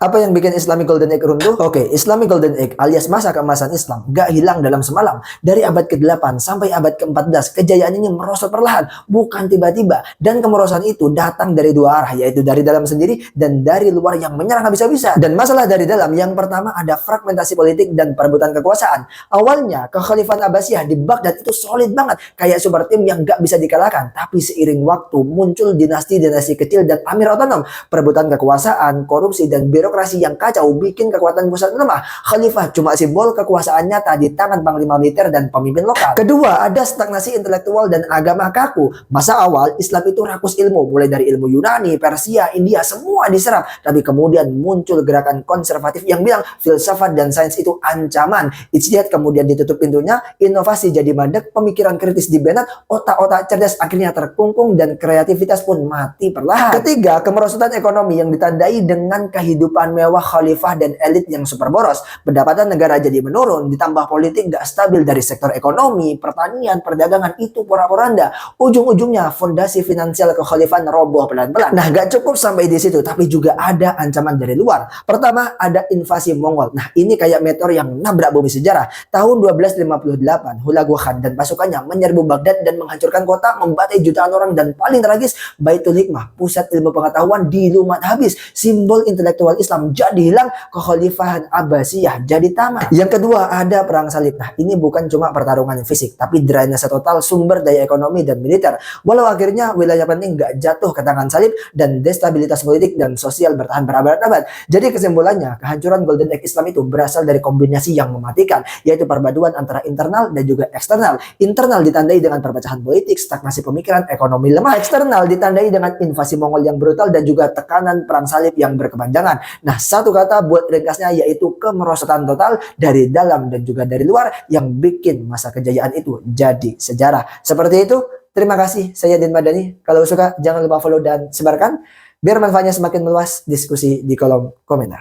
Apa yang bikin Islamic Golden Age runtuh? Oke, Islamic Golden Age alias masa keemasan Islam gak hilang dalam semalam. Dari abad ke-8 sampai abad ke-14, kejayaan ini merosot perlahan, bukan tiba-tiba. Dan kemerosotan itu datang dari dua arah, yaitu dari dalam sendiri dan dari luar yang menyerang habis-habisan. Dan masalah dari dalam, yang pertama ada fragmentasi politik dan perebutan kekuasaan. Awalnya, kekhalifahan Abbasiyah di Baghdad itu solid banget, kayak super tim yang gak bisa dikalahkan. Tapi seiring waktu, muncul dinasti-dinasti kecil dan amir otonom. Perebutan kekuasaan, korupsi, dan birokrasi yang kacau bikin kekuatan pusat lemah. Khalifah cuma simbol kekuasaan nyata di tangan panglima militer dan pemimpin lokal. Kedua, ada stagnasi intelektual dan agama kaku. Masa awal, Islam itu rakus ilmu, mulai dari ilmu Yunani, Persia, India, semua diserap. Tapi kemudian muncul gerakan konservatif yang bilang filsafat dan sains itu ancaman. Ijtihad kemudian ditutup pintunya, inovasi jadi mandek, pemikiran kritis dibenat, otak-otak cerdas akhirnya terkungkung, dan kreativitas pun mati perlahan. Ketiga, kemerosotan ekonomi yang ditandai dengan kehidupan mewah khalifah dan elit yang super boros. Pendapatan negara jadi menurun, ditambah politik gak stabil dari sektor ekonomi, pertanian, perdagangan itu pora-poranda. Ujung-ujungnya fondasi finansial kekhalifahan roboh pelan-pelan. Nah, gak cukup sampai di situ, tapi juga ada ancaman dari luar. Pertama, ada invasi Mongol. Nah, ini kayak meteor yang nabrak bumi sejarah. Tahun 1258, Hulagu Khan dan pasukannya menyerbu Baghdad dan menghancurkan kota, membantai jutaan orang, dan paling tragis, Baitul Hikmah, pusat ilmu pengetahuan, dilumat habis. Simbol intelektual Islam jadi hilang, kekhalifahan Abbasiyah jadi tamat. Yang kedua, ada perang salib. Nah, ini bukan cuma pertarungan fisik, tapi drainase total sumber daya ekonomi dan militer. Walau akhirnya wilayah penting gak jatuh ke tangan salib, dan destabilitas politik dan sosial bertahan berabad-abad. Jadi kesimpulannya, kehancuran Golden Age Islam itu berasal dari kombinasi yang mematikan, yaitu perpaduan antara internal dan juga eksternal. Internal ditandai dengan perpecahan politik, stagnasi pemikiran, ekonomi lemah. Eksternal ditandai dengan invasi Mongol yang brutal dan juga tekanan perang salib yang berkepanjangan. Nah, satu kata buat ringkasnya yaitu kemerosotan total dari dalam dan juga dari luar yang bikin masa kejayaan itu jadi sejarah. Seperti itu. Terima kasih, saya Din Madani. Kalau suka jangan lupa follow dan sebarkan biar manfaatnya semakin meluas. Diskusi di kolom komentar.